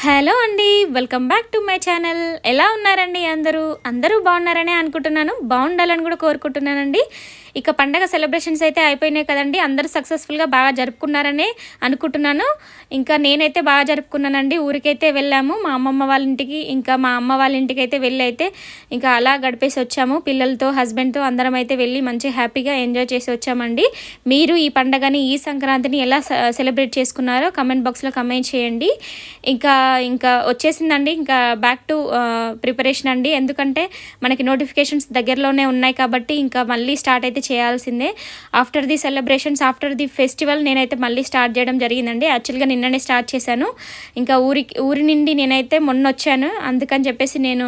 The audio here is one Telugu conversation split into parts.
హలో అండి, welcome back to my channel. ఎలా ఉన్నారండి? అందరూ బాగున్నారనే అనుకుంటున్నాను. బాగుండాలని కూడా కోరుకుంటున్నానండి. ఇక పండగ సెలబ్రేషన్స్ అయితే అయిపోయినాయి కదండి. అందరూ సక్సెస్ఫుల్గా బాగా జరుపుకున్నారనే అనుకుంటున్నాను. ఇంకా నేనైతే బాగా జరుపుకున్నానండి. ఊరికైతే వెళ్ళాము మా అమ్మమ్మ వాళ్ళ ఇంటికి, ఇంకా మా అమ్మ వాళ్ళ ఇంటికి అయితే వెళ్ళి అయితే ఇంకా అలా గడిపేసి వచ్చాము. పిల్లలతో, హస్బెండ్తో అందరం అయితే వెళ్ళి మంచిగా హ్యాపీగా ఎంజాయ్ చేసి వచ్చామండి. మీరు ఈ పండగని, ఈ సంక్రాంతిని ఎలా సెలబ్రేట్ చేసుకున్నారో కమెంట్ బాక్స్లో కమెంట్ చేయండి. ఇంకా ఇంకా వచ్చేసిందండి. ఇంకా బ్యాక్ టు ప్రిపరేషన్ అండి. ఎందుకంటే మనకి నోటిఫికేషన్స్ దగ్గరలోనే ఉన్నాయి కాబట్టి ఇంకా మళ్ళీ స్టార్ట్ అయితే చేయాల్సిందే. After the celebrations, after the festival నేనైతే మళ్ళీ స్టార్ట్ చేయడం జరిగిందండి. యాక్చువల్గా నిన్ననే స్టార్ట్ చేశాను. ఇంకా ఊరి నుండి నేనైతే మొన్న వచ్చాను. అందుకని చెప్పేసి నేను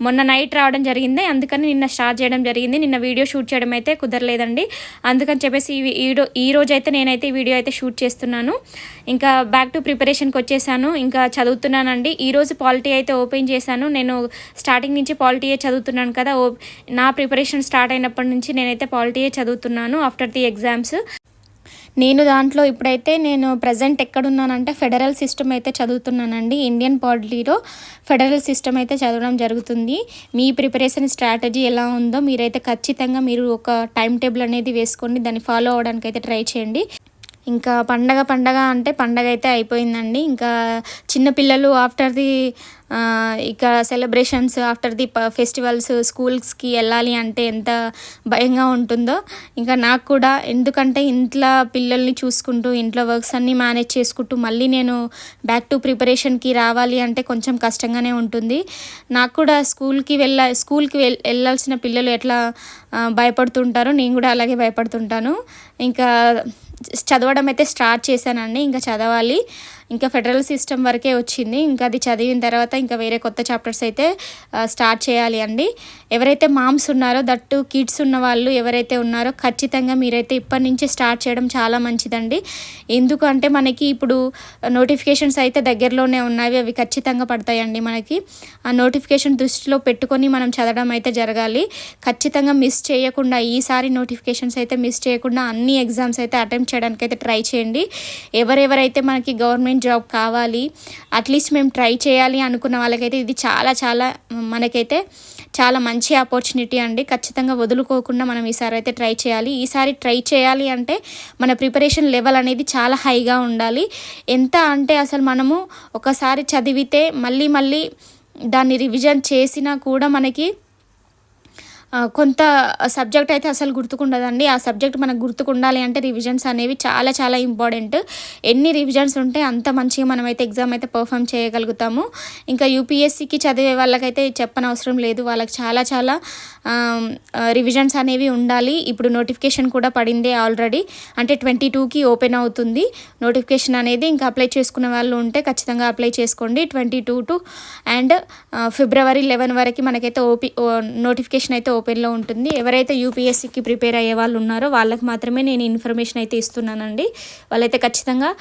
మొన్న నైట్ రావడం జరిగింది. అందుకని నిన్న స్టార్ట్ చేయడం జరిగింది. నిన్న వీడియో షూట్ చేయడం అయితే కుదరలేదండి. అందుకని చెప్పేసి ఈ రోజు అయితే నేనైతే ఈ వీడియో అయితే షూట్ చేస్తున్నాను. ఇంకా బ్యాక్ టు ప్రిపరేషన్కి వచ్చేసాను. ఇంకా చదువుతున్నానండి. ఈరోజు పాలిటీ అయితే ఓపెన్ చేశాను. నేను స్టార్టింగ్ నుంచి పాలిటీయే చదువుతున్నాను కదా. నా ప్రిపరేషన్ స్టార్ట్ అయినప్పటి నుంచి నేనైతే పాలిటీయే చదువుతున్నాను ఆఫ్టర్ ది ఎగ్జామ్స్. నేను దాంట్లో ఇప్పుడైతే నేను ప్రజెంట్ ఎక్కడున్నానంటే ఫెడరల్ సిస్టమ్ అయితే చదువుతున్నానండి. ఇండియన్ పాలిటీలో ఫెడరల్ సిస్టమ్ అయితే చదవడం జరుగుతుంది. మీ ప్రిపరేషన్ స్ట్రాటజీ ఎలా ఉందో మీరైతే ఖచ్చితంగా మీరు ఒక టైం టేబుల్ అనేది వేసుకోండి. దాన్ని ఫాలో అవ్వడానికి అయితే ట్రై చేయండి. ఇంకా పండగ అంటే పండగ అయితే అయిపోయిందండి. ఇంకా చిన్నపిల్లలు ఆఫ్టర్ ది ఇక సెలబ్రేషన్స్, ఆఫ్టర్ ది ఫెస్టివల్స్ స్కూల్స్కి వెళ్ళాలి అంటే ఎంత భయంగా ఉంటుందో ఇంకా నాకు కూడా. ఎందుకంటే ఇంట్లో పిల్లల్ని చూసుకుంటూ, ఇంట్లో వర్క్స్ అన్నీ మేనేజ్ చేసుకుంటూ మళ్ళీ నేను బ్యాక్ టు ప్రిపరేషన్కి రావాలి అంటే కొంచెం కష్టంగానే ఉంటుంది. నాకు కూడా స్కూల్కి వెళ్ళాల్సిన పిల్లలు ఎట్లా భయపడుతుంటారో నేను కూడా అలాగే భయపడుతుంటాను. ఇంకా చదవడం అయితే స్టార్ట్ చేశానండి. ఇంకా చదవాలి. ఇంకా ఫెడరల్ సిస్టమ్ వరకే వచ్చింది. ఇంకా అది చదివిన తర్వాత ఇంకా వేరే కొత్త చాప్టర్స్ అయితే స్టార్ట్ చేయాలి అండి. ఎవరైతే మామ్స్ ఉన్నారో, దట్టు కిడ్స్ ఉన్న వాళ్ళు ఎవరైతే ఉన్నారో ఖచ్చితంగా మీరైతే ఇప్పటి నుంచే స్టార్ట్ చేయడం చాలా మంచిదండి. ఎందుకంటే మనకి ఇప్పుడు నోటిఫికేషన్స్ అయితే దగ్గరలోనే ఉన్నవి. అవి ఖచ్చితంగా పడతాయండి మనకి. ఆ నోటిఫికేషన్ దృష్టిలో పెట్టుకొని మనం చదవడం అయితే జరగాలి. ఖచ్చితంగా మిస్ చేయకుండా, ఈసారి నోటిఫికేషన్స్ అయితే మిస్ చేయకుండా అన్ని ఎగ్జామ్స్ అయితే అటెంప్ట్ చేయడానికి అయితే ట్రై చేయండి. ఎవరెవరైతే మనకి గవర్నమెంట్ జాబ్ కావాలి, అట్లీస్ట్ మేము ట్రై చేయాలి అనుకున్న వాళ్ళకైతే ఇది చాలా మనకైతే చాలా మంచి ఆపర్చునిటీ అండి. ఖచ్చితంగా వదులుకోకుండా మనం ఈసారి అయితే ట్రై చేయాలి. ఈసారి ట్రై చేయాలి అంటే మన ప్రిపరేషన్ లెవెల్ అనేది చాలా హైగా ఉండాలి. ఎంత అంటే అసలు మనము ఒకసారి చదివితే మళ్ళీ దాన్ని రివిజన్ చేసినా కూడా మనకి కొంత సబ్జెక్ట్ అయితే అసలు గుర్తుకుండదండి. ఆ సబ్జెక్ట్ మనకు గుర్తుకుండాలి అంటే రివిజన్స్ అనేవి చాలా ఇంపార్టెంట్. ఎన్ని రివిజన్స్ ఉంటే అంత మంచిగా మనమైతే ఎగ్జామ్ అయితే పర్ఫామ్ చేయగలుగుతాము. ఇంకా యూపీఎస్సీకి చదివే వాళ్ళకైతే చెప్పనవసరం లేదు. వాళ్ళకి చాలా రివిజన్స్ అనేవి ఉండాలి. ఇప్పుడు నోటిఫికేషన్ కూడా పడింది ఆల్రెడీ. అంటే 22కి ఓపెన్ అవుతుంది నోటిఫికేషన్ అనేది. ఇంకా అప్లై చేసుకునే వాళ్ళు ఉంటే ఖచ్చితంగా అప్లై చేసుకోండి. 22 అండ్ ఫిబ్రవరి 11 వరకు మనకైతే నోటిఫికేషన్ అయితే ఓపెన్లో ఉంటుంది. ఎవరైతే యూపీఎస్సీకి ప్రిపేర్ అయ్యే వాళ్ళు ఉన్నారో వాళ్ళకి మాత్రమే నేను ఇన్ఫర్మేషన్ అయితే ఇస్తున్నానండి. వాళ్ళైతే ఖచ్చితంగా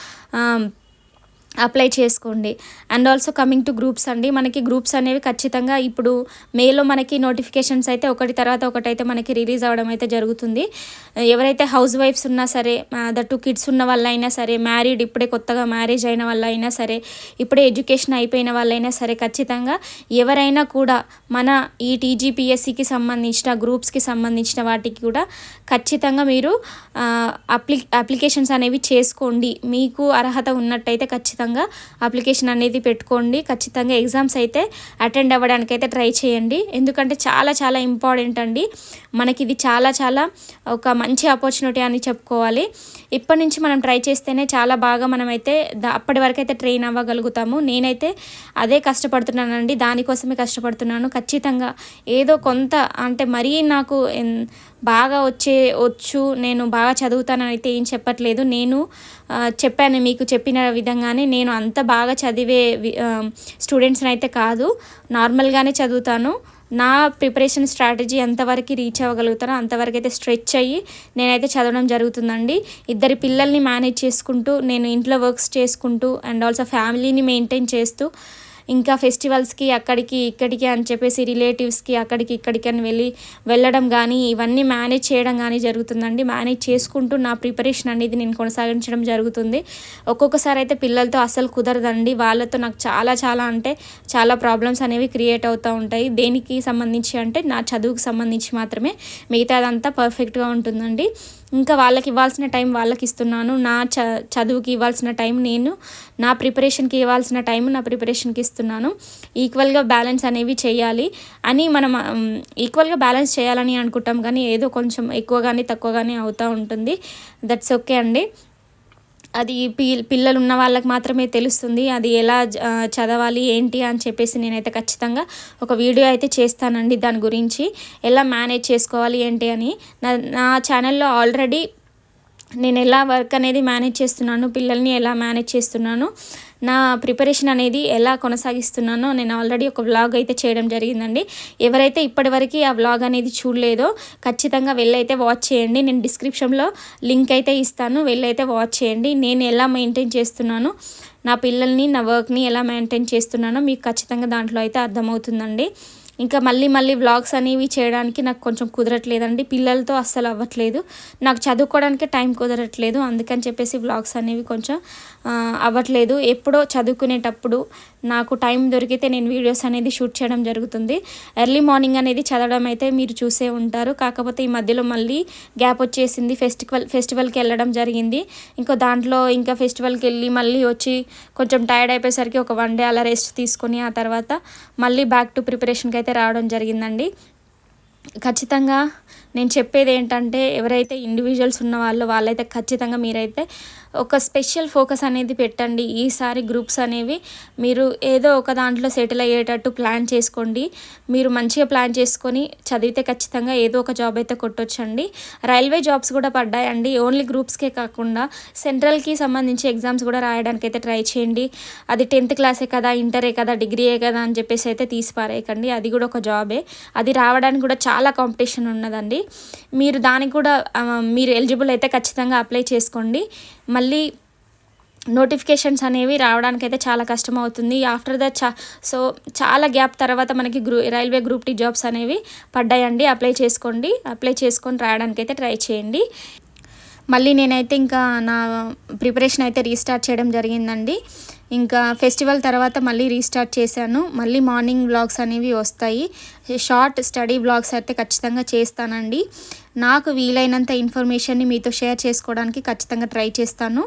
అప్లై చేసుకోండి. And also coming to groups అండి. మనకి గ్రూప్స్ అనేవి ఖచ్చితంగా ఇప్పుడు మేలో మనకి నోటిఫికేషన్స్ అయితే ఒకటి తర్వాత ఒకటైతే మనకి రిలీజ్ అవ్వడం అయితే జరుగుతుంది. ఎవరైతే హౌస్ వైఫ్స్ ఉన్నా సరే, దట్టు కిడ్స్ ఉన్న వాళ్ళైనా సరే, మ్యారీడ్ ఇప్పుడే కొత్తగా మ్యారేజ్ అయిన వాళ్ళైనా సరే, ఇప్పుడే ఎడ్యుకేషన్ అయిపోయిన వాళ్ళైనా సరే, ఖచ్చితంగా ఎవరైనా కూడా మన ఈ టీజీపీఎస్సీకి సంబంధించిన గ్రూప్స్కి సంబంధించిన వాటికి కూడా ఖచ్చితంగా మీరు అప్లికేషన్స్ అనేవి చేసుకోండి. మీకు అర్హత ఉన్నట్టయితే ఖచ్చితంగా అప్లికేషన్ అనేది పెట్టుకోండి. ఖచ్చితంగా ఎగ్జామ్స్ అయితే అటెండ్ అవ్వడానికి అయితే ట్రై చేయండి. ఎందుకంటే చాలా ఇంపార్టెంట్ అండి. మనకి ఇది చాలా ఒక మంచి ఆపర్చునిటీ అని చెప్పుకోవాలి. ఇప్పటి నుంచి మనం ట్రై చేస్తేనే చాలా బాగా మనమైతే అప్పటి వరకు అయితే ట్రైన్ అవ్వగలుగుతాము. నేనైతే అదే కష్టపడుతున్నానండి. దానికోసమే కష్టపడుతున్నాను. ఖచ్చితంగా ఏదో కొంత అంటే మరీ నాకు బాగా నేను బాగా చదువుతానని అయితే ఏం చెప్పట్లేదు. నేను చెప్పాను మీకు చెప్పిన విధంగానే. నేను అంత బాగా చదివే స్టూడెంట్స్ని అయితే కాదు, నార్మల్గానే చదువుతాను. నా ప్రిపరేషన్ స్ట్రాటజీ ఎంతవరకు రీచ్ అవ్వగలుగుతానో అంతవరకు అయితే స్ట్రెచ్ అయ్యి నేనైతే చదవడం జరుగుతుందండి. 2 పిల్లల్ని మేనేజ్ చేసుకుంటూ, నేను ఇంట్లో వర్క్స్ చేసుకుంటూ అండ్ ఆల్సో ఫ్యామిలీని మెయింటైన్ చేస్తూ ఇంకా ఫెస్టివల్స్కి అక్కడికి ఇక్కడికి అని చెప్పేసి రిలేటివ్స్కి అక్కడికి ఇక్కడికి అని వెళ్ళడం కానీ ఇవన్నీ మేనేజ్ చేయడం కానీ జరుగుతుందండి. మేనేజ్ చేసుకుంటూ నా ప్రిపరేషన్ అనేది నేను కొనసాగించడం జరుగుతుంది. ఒక్కొక్కసారి అయితే పిల్లలతో అస్సలు కుదరదండి. వాళ్ళతో నాకు చాలా అంటే చాలా ప్రాబ్లమ్స్ అనేవి క్రియేట్ అవుతూ ఉంటాయి. దేనికి సంబంధించి అంటే నా చదువుకు సంబంధించి మాత్రమే, మిగతాదంతా పర్ఫెక్ట్గా ఉంటుందండి. ఇంకా వాళ్ళకి ఇవ్వాల్సిన టైం వాళ్ళకి ఇస్తున్నాను. నా చదువుకి ఇవ్వాల్సిన టైం నేను, నా ప్రిపరేషన్కి ఇవ్వాల్సిన టైం నా ప్రిపరేషన్కి ఇస్తున్నాను. ఈక్వల్గా బ్యాలెన్స్ అనేవి చేయాలి అని మనం ఈక్వల్గా బ్యాలెన్స్ చేయాలని అనుకుంటాం, కానీ ఏదో కొంచెం ఎక్కువ కానీ తక్కువ కానీ అవుతూ ఉంటుంది. దట్స్ ఓకే అండి. అది పిల్లలు ఉన్న వాళ్ళకి మాత్రమే తెలుస్తుంది అది ఎలా చదవాలి ఏంటి అని చెప్పేసి. నేనైతే ఖచ్చితంగా ఒక వీడియో అయితే చేస్తానండి దాని గురించి, ఎలా మేనేజ్ చేసుకోవాలి ఏంటి అని. నా ఛానల్లో ఆల్రెడీ నేను ఎలా వర్క్ అనేది మేనేజ్ చేస్తున్నాను, పిల్లల్ని ఎలా మేనేజ్ చేస్తున్నాను, నా ప్రిపరేషన్ అనేది ఎలా కొనసాగిస్తున్నానో నేను ఆల్రెడీ ఒక వ్లాగ్ అయితే చేయడం జరిగిందండి. ఎవరైతే ఇప్పటివరకు ఆ వ్లాగ్ అనేది చూడలేదో ఖచ్చితంగా వెళ్ళైతే వాచ్ చేయండి. నేను డిస్క్రిప్షన్లో లింక్ అయితే ఇస్తాను, వెళ్ళైతే వాచ్ చేయండి. నేను ఎలా మెయింటైన్ చేస్తున్నానో, నా పిల్లల్ని నా వర్క్ని ఎలా మెయింటైన్ చేస్తున్నానో మీకు ఖచ్చితంగా దాంట్లో అయితే అర్థమవుతుందండి. ఇంకా మళ్ళీ వ్లాగ్స్ అనేవి చేయడానికి నాకు కొంచెం కుదరట్లేదండి. పిల్లలతో అస్సలు అవ్వట్లేదు, నాకు చదువుకోవడానికే టైం కుదరట్లేదు. అందుకని చెప్పేసి వ్లాగ్స్ అనేవి కొంచెం అవ్వట్లేదు. ఎప్పుడో చదువుకునేటప్పుడు నాకు టైం దొరికితే నేను వీడియోస్ అనేది షూట్ చేయడం జరుగుతుంది. ఎర్లీ మార్నింగ్ అనేది చదవడం అయితే మీరు చూసే ఉంటారు. కాకపోతే ఈ మధ్యలో మళ్ళీ గ్యాప్ వచ్చేసింది. ఫెస్టివల్కి వెళ్ళడం జరిగింది. దాంట్లో ఇంకా ఫెస్టివల్కి వెళ్ళి మళ్ళీ వచ్చి కొంచెం టైర్డ్ అయిపోయేసరికి ఒక 1 డే అలా రెస్ట్ తీసుకొని ఆ తర్వాత మళ్ళీ బ్యాక్ టు ప్రిపరేషన్కి అయితే రావడం జరిగిందండి. ఖచ్చితంగా నేను చెప్పేది ఏంటంటే, ఎవరైతే ఇండివిజువల్స్ ఉన్న వాళ్ళైతే ఖచ్చితంగా మీరైతే ఒక స్పెషల్ ఫోకస్ అనేది పెట్టండి. ఈసారి గ్రూప్స్ అనేవి మీరు ఏదో ఒక దాంట్లో సెటిల్ అయ్యేటట్టు ప్లాన్ చేసుకోండి. మీరు మంచిగా ప్లాన్ చేసుకొని చదివితే ఖచ్చితంగా ఏదో ఒక జాబ్ అయితే కొట్టొచ్చండి. రైల్వే జాబ్స్ కూడా పడ్డాయండి. ఓన్లీ గ్రూప్స్కే కాకుండా సెంట్రల్కి సంబంధించి ఎగ్జామ్స్ కూడా రాయడానికి అయితే ట్రై చేయండి. అది 10th క్లాసే కదా, ఇంటరే కదా, డిగ్రీయే కదా అని చెప్పేసి అయితే తీసిపారేయకండి. అది కూడా ఒక జాబే. అది రావడానికి కూడా చాలా కాంపిటీషన్ ఉన్నదండి. మీరు దానికి కూడా మీరు ఎలిజిబుల్ అయితే ఖచ్చితంగా అప్లై చేసుకోండి. మళ్ళీ నోటిఫికేషన్స్ అనేవి రావడానికైతే చాలా కష్టం అవుతుంది. ఆఫ్టర్ ద సో చాలా గ్యాప్ తర్వాత మనకి రైల్వే గ్రూప్ టీ జాబ్స్ అనేవి పడ్డాయండి. అప్లై చేసుకొని రాయడానికైతే ట్రై చేయండి. మళ్ళీ నేనైతే ఇంకా నా ప్రిపరేషన్ అయితే రీస్టార్ట్ చేయడం జరిగిందండి. ఇంకా ఫెస్టివల్ తర్వాత మళ్ళీ రీస్టార్ట్ చేశాను. మళ్ళీ మార్నింగ్ వ్లాగ్స్ అనేవి వస్తాయి. షార్ట్ స్టడీ వ్లాగ్స్ అయితే ఖచ్చితంగా చేస్తానండి. నాకు వీలైనంత ఇన్ఫర్మేషన్ని మీతో షేర్ చేసుకోవడానికి ఖచ్చితంగా ట్రై చేస్తాను.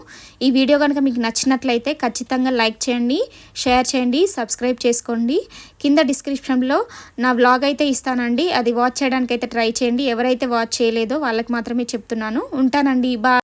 ఈ వీడియో కనుక మీకు నచ్చినట్లయితే ఖచ్చితంగా లైక్ చేయండి, షేర్ చేయండి, సబ్స్క్రైబ్ చేసుకోండి. కింద డిస్క్రిప్షన్లో నా వ్లాగ్ అయితే ఇస్తానండి, అది వాచ్ చేయడానికి అయితే ట్రై చేయండి. ఎవరైతే వాచ్ చేయలేదో వాళ్ళకి మాత్రమే చెప్తున్నాను. ఉంటానండి, బాయ్.